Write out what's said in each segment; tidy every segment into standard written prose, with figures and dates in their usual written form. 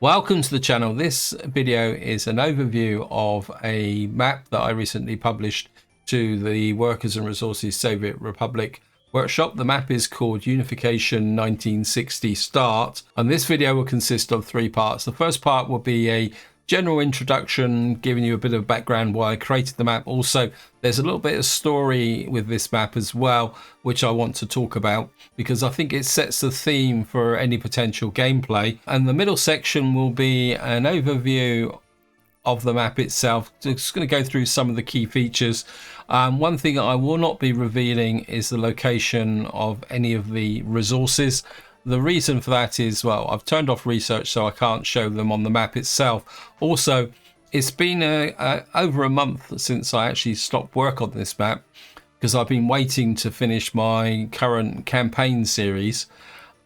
Welcome to the channel. This video is an overview of a map that I recently published to the Workers and Resources Soviet Republic workshop. The map is called Unification 1960 Start, and this video will consist of three parts. The first part will be a general introduction, giving you a bit of background why I created the map. Also, there's a little bit of story with this map as well, which I want to talk about because I think it sets the theme for any potential gameplay. And the middle section will be an overview of the map itself. Just going to go through some of the key features. One thing I will not be revealing is the location of any of the resources. The reason for that is, well, I've turned off research, so I can't show them on the map itself. Also, it's been over a month since I actually stopped work on this map because I've been waiting to finish my current campaign series.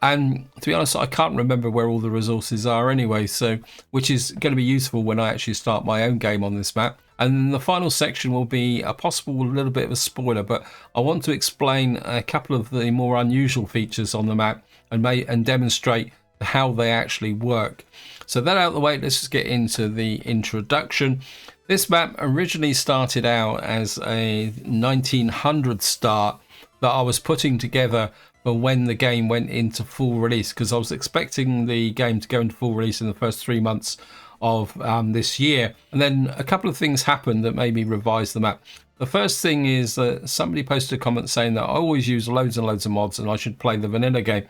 And to be honest, I can't remember where all the resources are anyway, so which is going to be useful when I actually start my own game on this map. And the final section will be a possible little bit of a spoiler, but I want to explain a couple of the more unusual features on the map and demonstrate how they actually work. So that out of the way, let's just get into the introduction. This map originally started out as a 1900 start that I was putting together for when the game went into full release, because I was expecting the game to go into full release in the first 3 months of this year. And then a couple of things happened that made me revise the map. The first thing is that somebody posted a comment saying that I always use loads and loads of mods and I should play the vanilla game.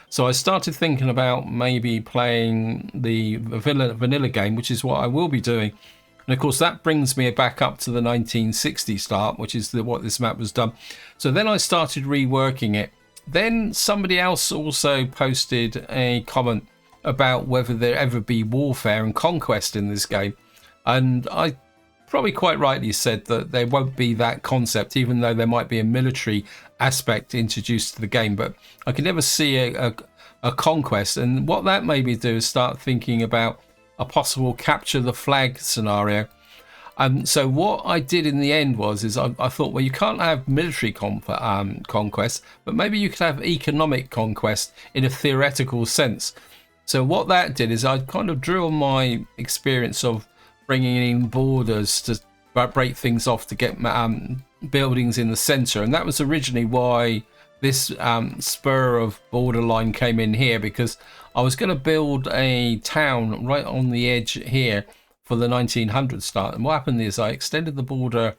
So I started thinking about maybe playing the vanilla game, which is what I will be doing. And of course, that brings me back up to the 1960 start, which is what this map was done. So then I started reworking it. Then somebody else also posted a comment about whether there ever be warfare and conquest in this game. And I probably quite rightly said that there won't be that concept, even though there might be a military aspect introduced to the game. But I can never see a conquest. And what that made me do is start thinking about a possible capture the flag scenario. So what I did in the end was I thought, well, you can't have military conquest, but maybe you could have economic conquest in a theoretical sense. So what that did is I kind of drew on my experience of bringing in borders to break things off to get buildings in the center. And that was originally why this spur of borderline came in here, because I was going to build a town right on the edge here for the 1900 start. And what happened is I extended the border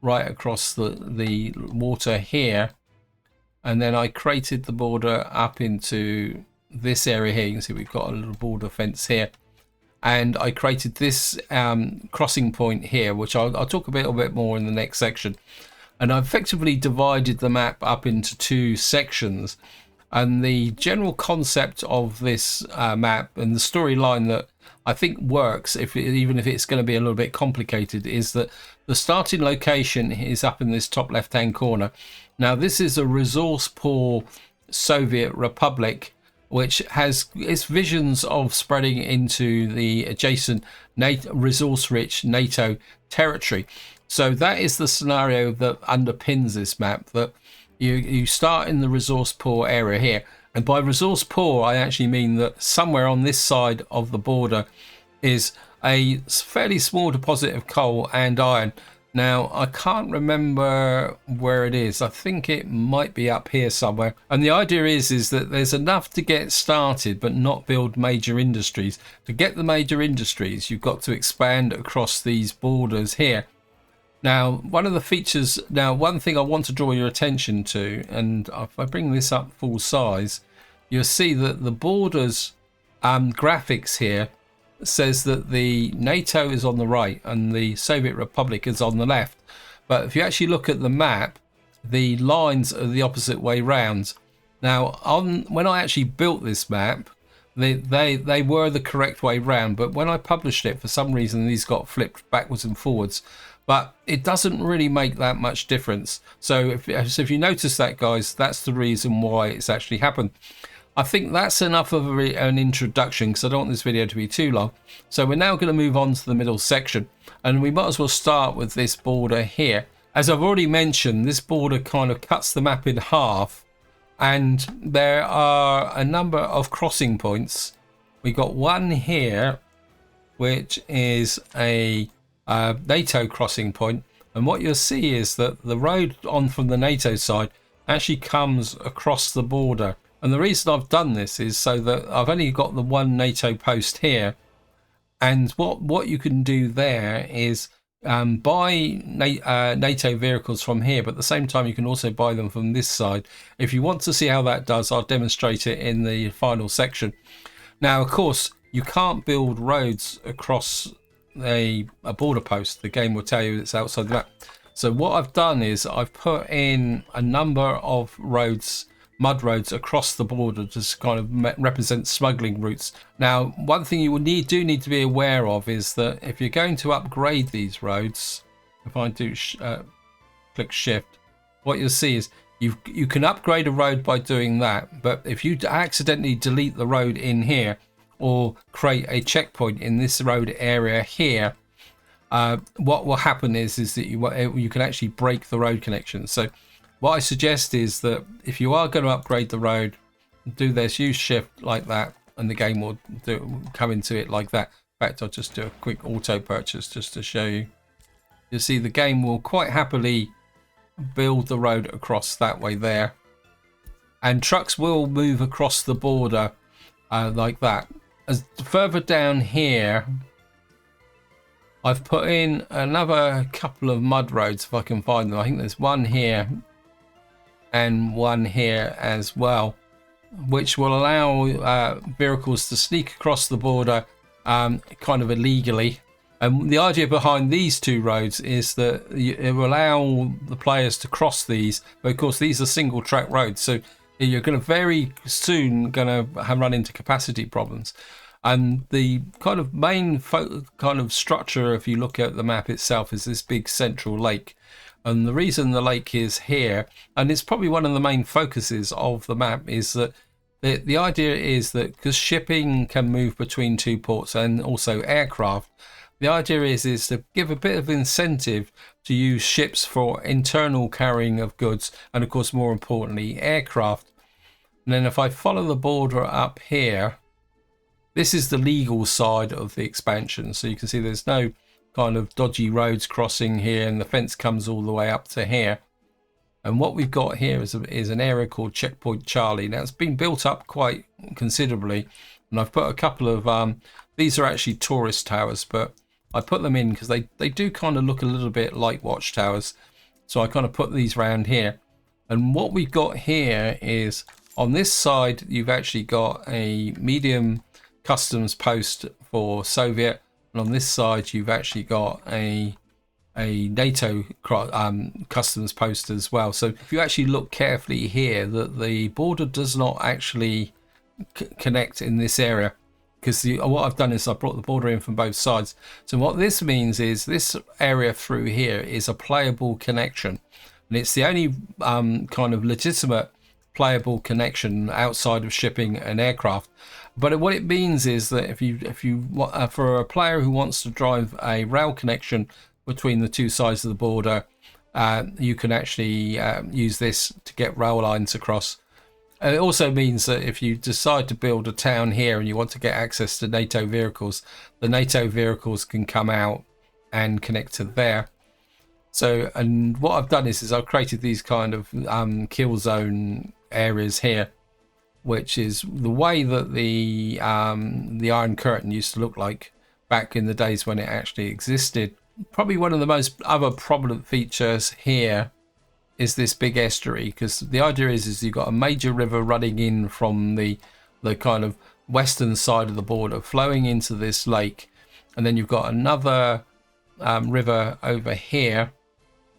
right across the water here. And then I created the border up into this area here. You can see we've got a little border fence here. And I created this crossing point here, which I'll talk a little bit more in the next section. And I effectively divided the map up into two sections. And the general concept of this map and the storyline that I think works, even if it's going to be a little bit complicated, is that the starting location is up in this top left-hand corner. Now, this is a resource-poor Soviet Republic, which has its visions of spreading into the adjacent resource-rich NATO territory. So that is the scenario that underpins this map, that you start in the resource-poor area here. And by resource-poor, I actually mean that somewhere on this side of the border is a fairly small deposit of coal and iron. Now, I can't remember where it is. I think it might be up here somewhere. And the idea is that there's enough to get started, but not build major industries. To get the major industries, you've got to expand across these borders here. Now, one thing I want to draw your attention to, and if I bring this up full size, you'll see that the borders graphics here says that the NATO is on the right and the Soviet Republic is on the left. But if you actually look at the map, the lines are the opposite way round. Now, when I actually built this map, they were the correct way round, but when I published it, for some reason, these got flipped backwards and forwards. But it doesn't really make that much difference. So if you notice that, guys, that's the reason why it's actually happened. I think that's enough of an introduction, because I don't want this video to be too long. So we're now going to move on to the middle section, and we might as well start with this border here. As I've already mentioned, this border kind of cuts the map in half, and there are a number of crossing points We got one here, which is a NATO crossing point, and what you'll see is that the road on from the NATO side actually comes across the border. And the reason I've done this is so that I've only got the one NATO post here, and what you can do there is buy NATO vehicles from here, but at the same time you can also buy them from this side. If you want to see how that does, I'll demonstrate it in the final section. Now, of course, you can't build roads across a border post. The game will tell you it's outside the map. So what I've done is I've put in a number of roads, mud roads across the border to kind of represent smuggling routes. Now, one thing you will need to be aware of is that if you're going to upgrade these roads, if I do click shift, what you'll see is you can upgrade a road by doing that, but if you accidentally delete the road in here or create a checkpoint in this road area here, what will happen is that you can actually break the road connection. So what I suggest is that if you are going to upgrade the road, do this, use shift like that, and the game will come into it like that. In fact, I'll just do a quick auto purchase just to show you. You'll see the game will quite happily build the road across that way there, and trucks will move across the border like that. As further down here, I've put in another couple of mud roads if I can find them. I think there's one here and one here as well, which will allow vehicles to sneak across the border kind of illegally. And the idea behind these two roads is that it will allow the players to cross these, but of course these are single track roads, so you're going to very soon run into capacity problems. And the kind of main kind of structure, if you look at the map itself, is this big central lake. And the reason the lake is here, and it's probably one of the main focuses of the map, is that the idea is that because shipping can move between two ports and also aircraft, the idea is to give a bit of incentive to use ships for internal carrying of goods, and of course more importantly aircraft. And then if I follow the border up here, this is the legal side of the expansion, so you can see there's no kind of dodgy roads crossing here, and the fence comes all the way up to here. And what we've got here is an area called Checkpoint Charlie. Now it's been built up quite considerably, and I've put a couple of these are actually tourist towers, but I put them in because they do kind of look a little bit like watchtowers, so I kind of put these around here. And what we've got here is on this side you've actually got a medium customs post for Soviet, and on this side you've actually got a NATO customs post as well. So if you actually look carefully here, that the border does not actually connect in this area, because what I've done is I brought the border in from both sides. So what this means is this area through here is a playable connection, and it's the only kind of legitimate playable connection outside of shipping and aircraft. But what it means is that if you for a player who wants to drive a rail connection between the two sides of the border, you can actually use this to get rail lines across. And it also means that if you decide to build a town here and you want to get access to NATO vehicles, the NATO vehicles can come out and connect to there. So, and what I've done is I've created these kind of kill zone areas here, which is the way that the Iron Curtain used to look like back in the days when it actually existed. Probably one of the most other prominent features here is this big estuary, because the idea is you've got a major river running in from the kind of western side of the border flowing into this lake, and then you've got another river over here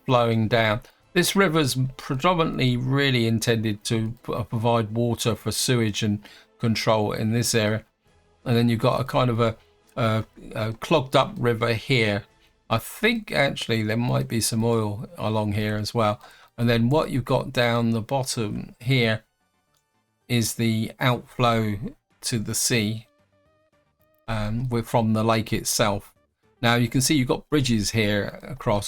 flowing down. This river's predominantly really intended to provide water for sewage and control in this area, and then you've got a kind of a clogged up river here. I think actually there might be some oil along here as well. And then what you've got down the bottom here is the outflow to the sea from the lake itself. Now you can see you've got bridges here across.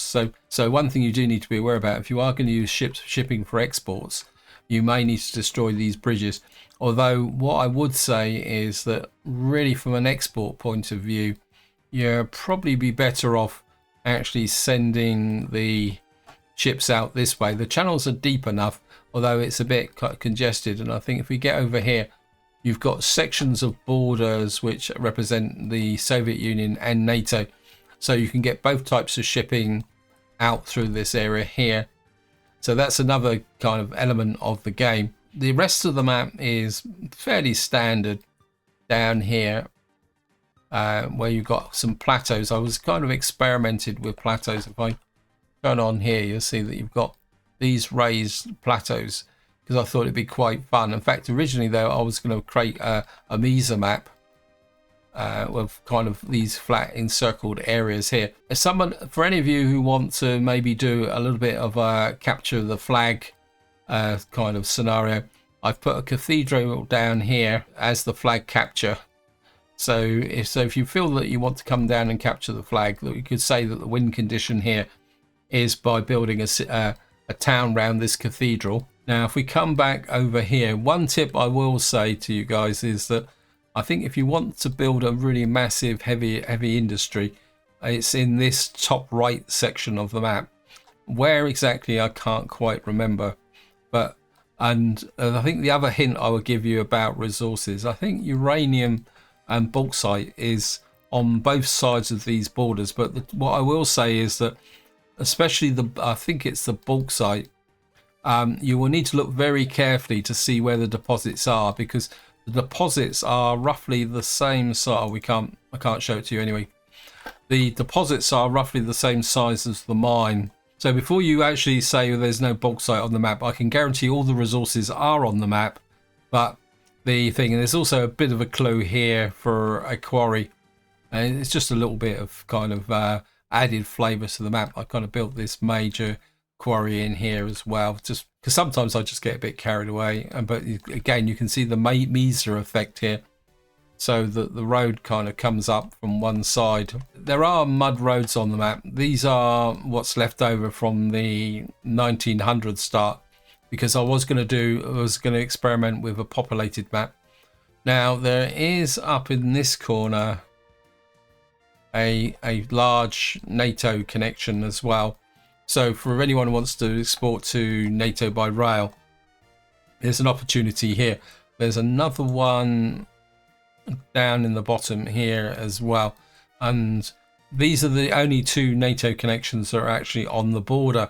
So one thing you do need to be aware about, if you are going to use shipping for exports, you may need to destroy these bridges. Although what I would say is that really from an export point of view, you'll probably be better off actually sending the ships out this way. The channels are deep enough, although it's a bit congested. And I think if we get over here, you've got sections of borders which represent the Soviet Union and NATO. So you can get both types of shipping out through this area here. So that's another kind of element of the game. The rest of the map is fairly standard down here, where you've got some plateaus. I was kind of experimented with plateaus. If I turn on here, you'll see that you've got these raised plateaus, because I thought it'd be quite fun. In fact, originally though, I was going to create a Mesa map with kind of these flat encircled areas here. As someone, for any of you who want to maybe do a little bit of a capture the flag kind of scenario, I've put a cathedral down here as the flag capture. So if you feel that you want to come down and capture the flag, you could say that the win condition here is by building a town around this cathedral. Now, if we come back over here, one tip I will say to you guys is that I think if you want to build a really massive heavy industry, it's in this top right section of the map. Where exactly, I can't quite remember. But and I think the other hint I would give you about resources, I think uranium and bauxite is on both sides of these borders. But what I will say is that especially I think it's the bauxite, you will need to look very carefully to see where the deposits are, because the deposits are roughly the same size. I can't show it to you anyway. The deposits are roughly the same size as the mine. So before you actually say there's no bauxite on the map, I can guarantee all the resources are on the map. But the thing, and there's also a bit of a clue here for a quarry, and it's just a little bit of kind of added flavour to the map. I kind of built this major quarry in here as well, just because sometimes I just get a bit carried away. But again, you can see the Mesa effect here, so that the road kind of comes up from one side. There are mud roads on the map. These are what's left over from the 1900s start, because I was going to experiment with a populated map. Now there is up in this corner a large NATO connection as well. So for anyone who wants to export to NATO by rail, there's an opportunity here. There's another one down in the bottom here as well. And these are the only two NATO connections that are actually on the border.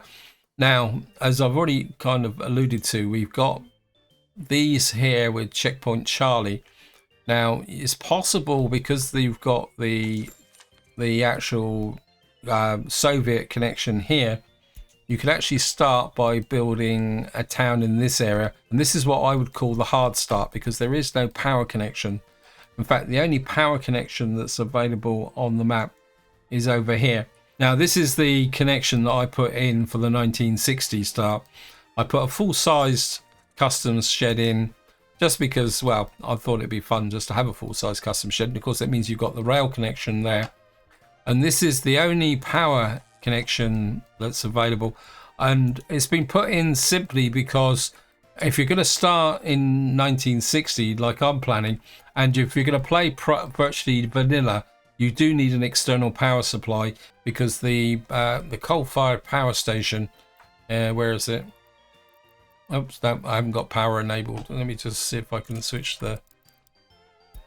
Now, as I've already kind of alluded to, we've got these here with Checkpoint Charlie. Now, it's possible because they've got the actual Soviet connection here, you can actually start by building a town in this area, and this is what I would call the hard start, because there is no power connection. In fact, the only power connection that's available on the map is over here. Now this is the connection that I put in for the 1960 start. I put a full-sized customs shed in just because, well, I thought it'd be fun just to have a full-size customs shed, and of course that means you've got the rail connection there. And this is the only power connection that's available, and it's been put in simply because if you're going to start in 1960 like I'm planning, and if you're going to play virtually vanilla, you do need an external power supply, because the coal-fired power station, where is it? Oops, I haven't got power enabled. Let me just see if I can switch the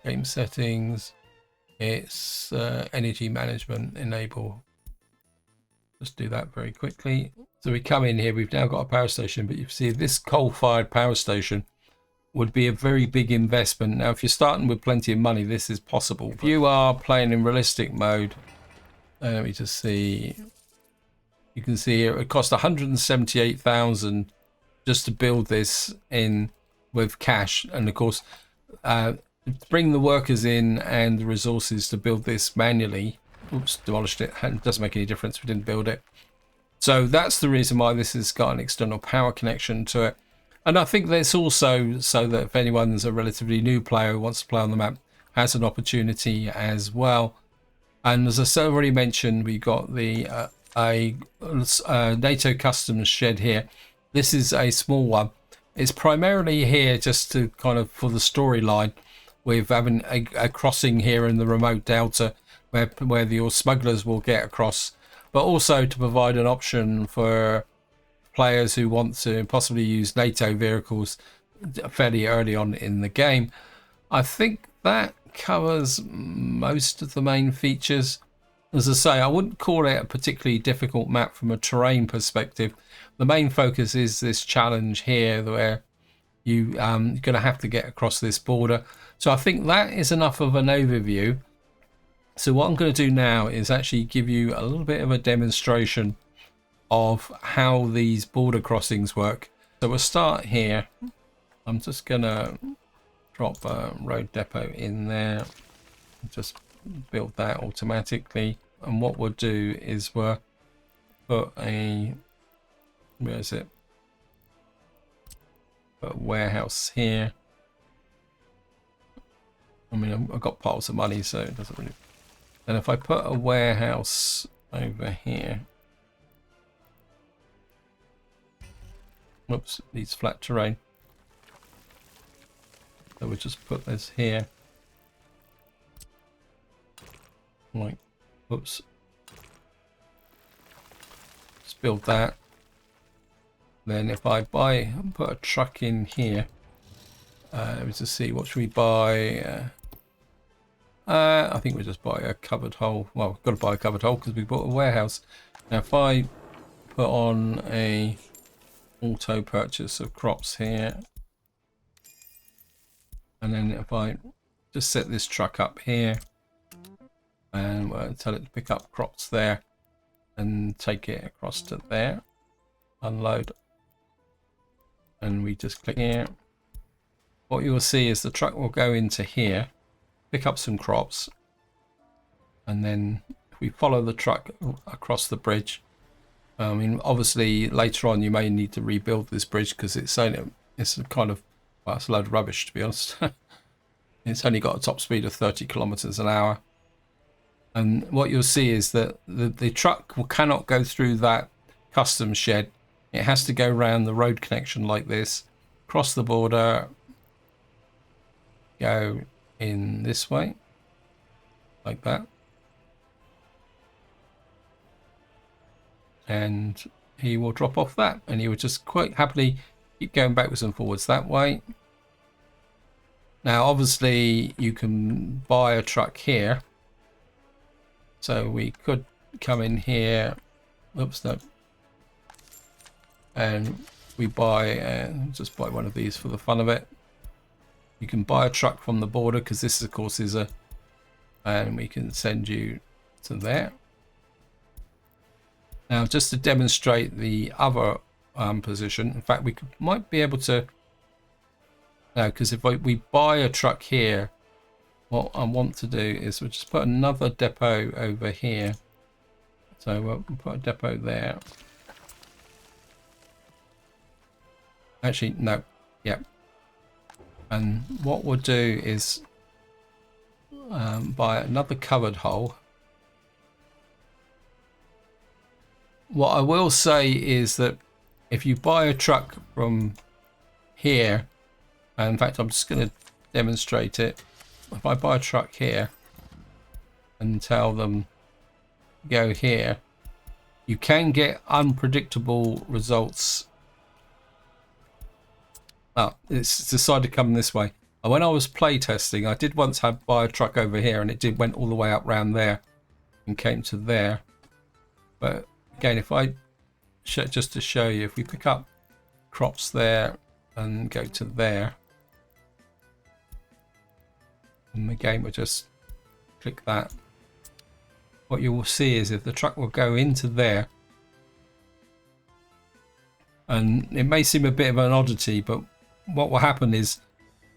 game settings. It's energy management enable. Just do that very quickly. So we come in here, we've now got a power station, but you see this coal-fired power station would be a very big investment. Now, if you're starting with plenty of money, this is possible. If you are playing in realistic mode, let me just see. You can see here it cost 178,000 just to build this in with cash, and of course, to bring the workers in and the resources to build this manually. Oops, demolished it. It doesn't make any difference. We didn't build it. So that's the reason why this has got an external power connection to it. And I think that's also so that if anyone's a relatively new player who wants to play on the map, has an opportunity as well. And as I already mentioned, we got the NATO customs shed here. This is a small one. It's primarily here just to kind of for the storyline, with having a crossing here in the remote delta where your smugglers will get across, but also to provide an option for players who want to possibly use NATO vehicles fairly early on in the game. I think that covers most of the main features. As I say, I wouldn't call it a particularly difficult map from a terrain perspective. The main focus is this challenge here where you're going to have to get across this border. So I think that is enough of an overview. So what I'm going to do now is actually give you a little bit of a demonstration of how these border crossings work. So we'll start here. I'm just going to drop a road depot in there. Just build that automatically. And what we'll do is we'll put a, where is it? Put a warehouse here. I mean, I've got piles of money, so it doesn't really. And if I put a warehouse over here, whoops, it needs flat terrain. So we'll just put this here. Like, whoops. Just build that. Then if I put a truck in here, let me just see, what should we buy? I think we'll just buy a covered hole. Well, we've got to buy a covered hole because we bought a warehouse. Now if I put on a auto purchase of crops here, and then if I just set this truck up here, and we'll tell it to pick up crops there and take it across to there, unload, and we just click here, what you will see is the truck will go into here, pick up some crops, and then if we follow the truck across the bridge, I mean obviously later on you may need to rebuild this bridge because it's a kind of, well, it's a load of rubbish to be honest. It's only got a top speed of 30 kilometers an hour. And what you'll see is that the truck cannot go through that customs shed. It has to go around the road connection like this, cross the border, go in this way, like that. And he will drop off that, and he will just quite happily keep going backwards and forwards that way. Now obviously you can buy a truck here, so we could come in here, oops, no, and we buy just buy one of these for the fun of it. You can buy a truck from the border because this of course is a, and we can send you to there. Now just to demonstrate the other position, in fact might be able to, no, because if we buy a truck here, what I want to do is we'll just put another depot over here. So we'll put a depot there. Actually, no, yeah. And what we'll do is buy another covered hole. What I will say is that if you buy a truck from here, and in fact I'm just going to demonstrate it. If I buy a truck here and tell them go here, you can get unpredictable results. Oh, it's decided to come this way. And when I was playtesting, I did once buy a truck over here, and it went all the way up round there and came to there. But again, if I just to show you, if we pick up crops there and go to there, and again we'll just click that, what you will see is if the truck will go into there, and it may seem a bit of an oddity, but what will happen is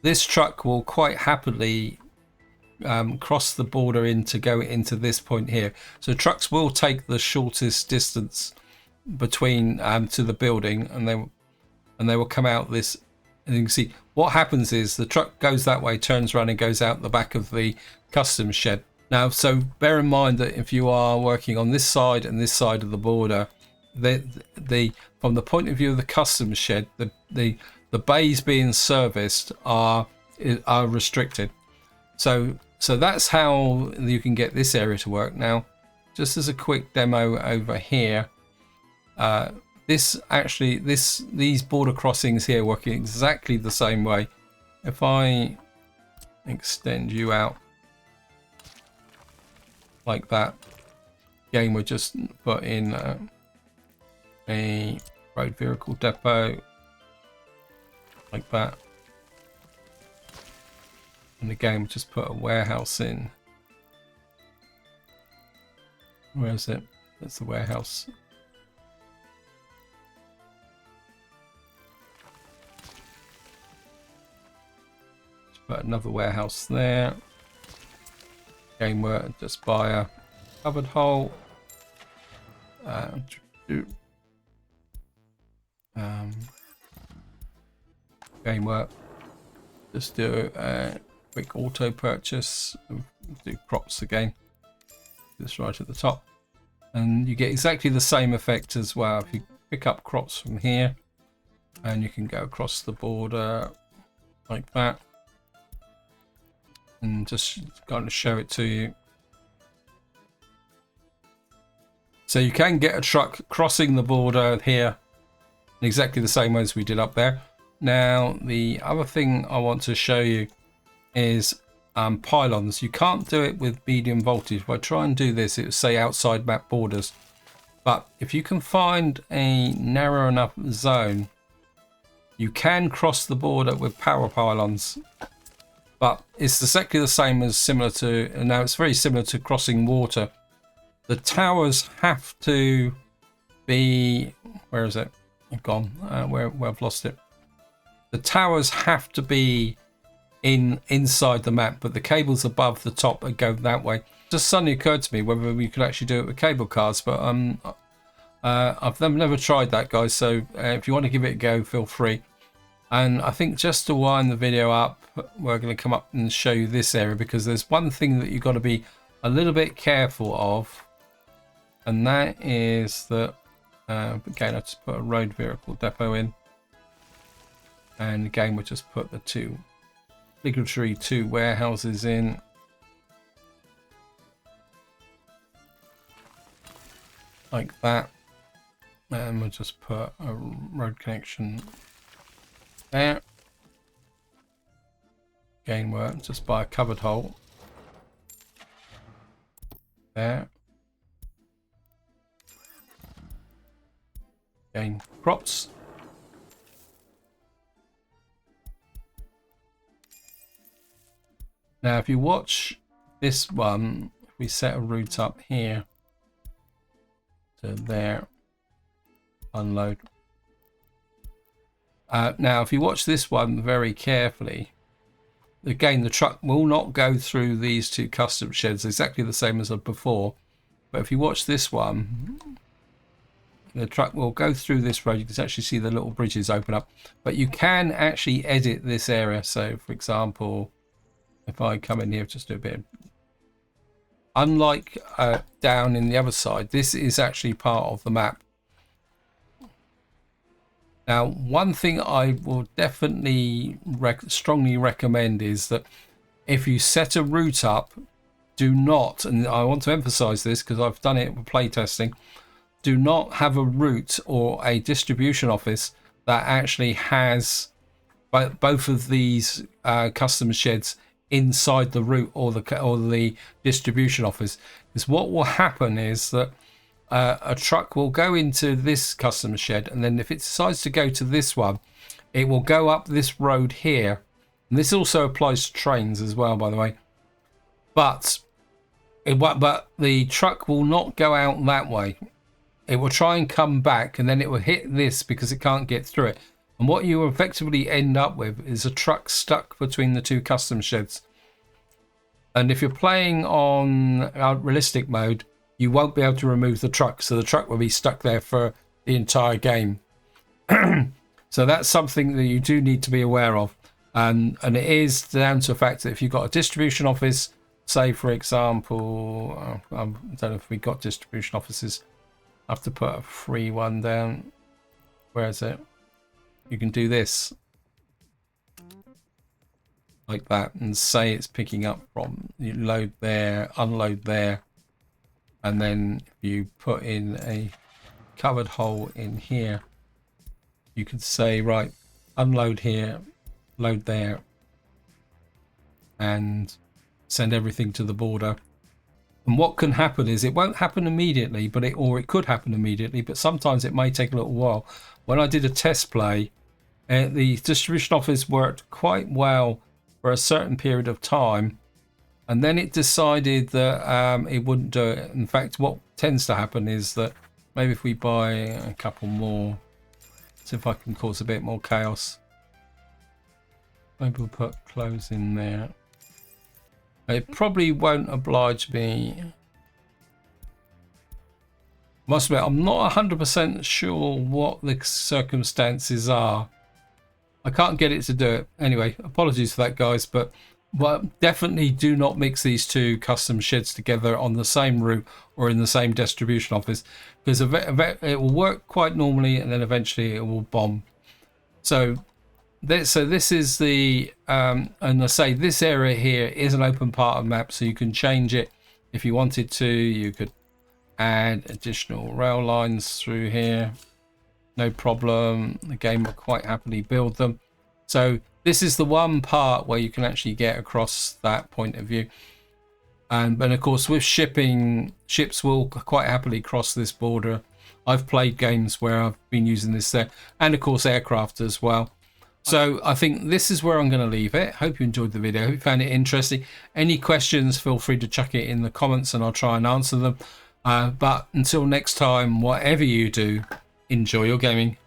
this truck will quite happily cross the border to go into this point here. So trucks will take the shortest distance between to the building, and they will come out this, and you can see what happens is the truck goes that way, turns around and goes out the back of the customs shed. Now, so bear in mind that if you are working on this side and this side of the border, from the point of view of the customs shed, the the bays being serviced are restricted. So that's how you can get this area to work. Now, just as a quick demo over here, these border crossings here work exactly the same way. If I extend you out like that, again, we're just put in a road vehicle depot like that, and again, we just put a warehouse in. Where is it? That's the warehouse. Just put another warehouse there. Again, we're just by a covered hole. Game work. Just do a quick auto purchase. Do crops again. Just right at the top, and you get exactly the same effect as well. If you pick up crops from here, and you can go across the border like that, and just going to show it to you. So you can get a truck crossing the border here in exactly the same way as we did up there. Now, the other thing I want to show you is pylons. You can't do it with medium voltage. If I try and do this, it will say outside map borders. But if you can find a narrow enough zone, you can cross the border with power pylons. But it's exactly the same as similar to, and now it's very similar to crossing water. The towers have to be, where is it? I've gone, where I've lost it. The towers have to be inside the map, but the cables above the top go that way. Just suddenly occurred to me whether we could actually do it with cable cars, but I've never tried that, guys. So if you want to give it a go, feel free. And I think just to wind the video up, we're going to come up and show you this area, because there's one thing that you've got to be a little bit careful of, and that is that again, I just put a road vehicle depot in, and again we'll just put the obligatory two warehouses in. Like that, and we'll just put a road connection there. Again, we're just by a covered hole there. Again, crops. Now, if you watch this one, if we set a route up here to there, unload. Now, if you watch this one very carefully, again, the truck will not go through these two custom sheds, exactly the same as before. But if you watch this one, the truck will go through this road. You can actually see the little bridges open up. But you can actually edit this area. So, for example, if I come in here, just do a bit. Unlike down in the other side, this is actually part of the map. Now, one thing I will definitely strongly recommend is that if you set a route up, do not, and I want to emphasize this because I've done it with playtesting, do not have a route or a distribution office that actually has both of these custom sheds inside the route or the distribution office. Because what will happen is that a truck will go into this custom shed, and then if it decides to go to this one, it will go up this road here. And this also applies to trains as well, by the way. But the truck will not go out that way. It will try and come back, and then it will hit this because it can't get through it. And what you will effectively end up with is a truck stuck between the two custom sheds. And if you're playing on realistic mode, you won't be able to remove the truck, so the truck will be stuck there for the entire game. So that's something that you do need to be aware of. And it is down to the fact that if you've got a distribution office, say for example, I don't know if we got distribution offices. I have to put a free one down. Where is it? You can do this. like that, and say it's picking up from, you load there, unload there, and then if you put in a covered hole in here, you could say, right, unload here, load there, and send everything to the border. And what can happen is it won't happen immediately, but it could happen immediately, but sometimes it may take a little while. When I did a test play, the distribution office worked quite well for a certain period of time, and then it decided that it wouldn't do it. In fact, what tends to happen is that maybe if we buy a couple more, see if I can cause a bit more chaos. Maybe we'll put clothes in there. It probably won't oblige me. Must admit, I'm not 100% sure what the circumstances are. I can't get it to do it. Anyway, apologies for that, guys, but definitely do not mix these two custom sheds together on the same route or in the same distribution office, because it will work quite normally and then eventually it will bomb. So this is the and I say this area here is an open part of the map, so you can change it if you wanted to. You could add additional rail lines through here, no problem. The game will quite happily build them. So this is the one part where you can actually get across that point of view. And of course with shipping, ships will quite happily cross this border. I've played games where I've been using this there, and of course aircraft as well. So I think this is where I'm going to leave it. Hope you enjoyed the video. Hope you found it interesting. Any questions, feel free to chuck it in the comments and I'll try and answer them. But until next time, whatever you do, enjoy your gaming.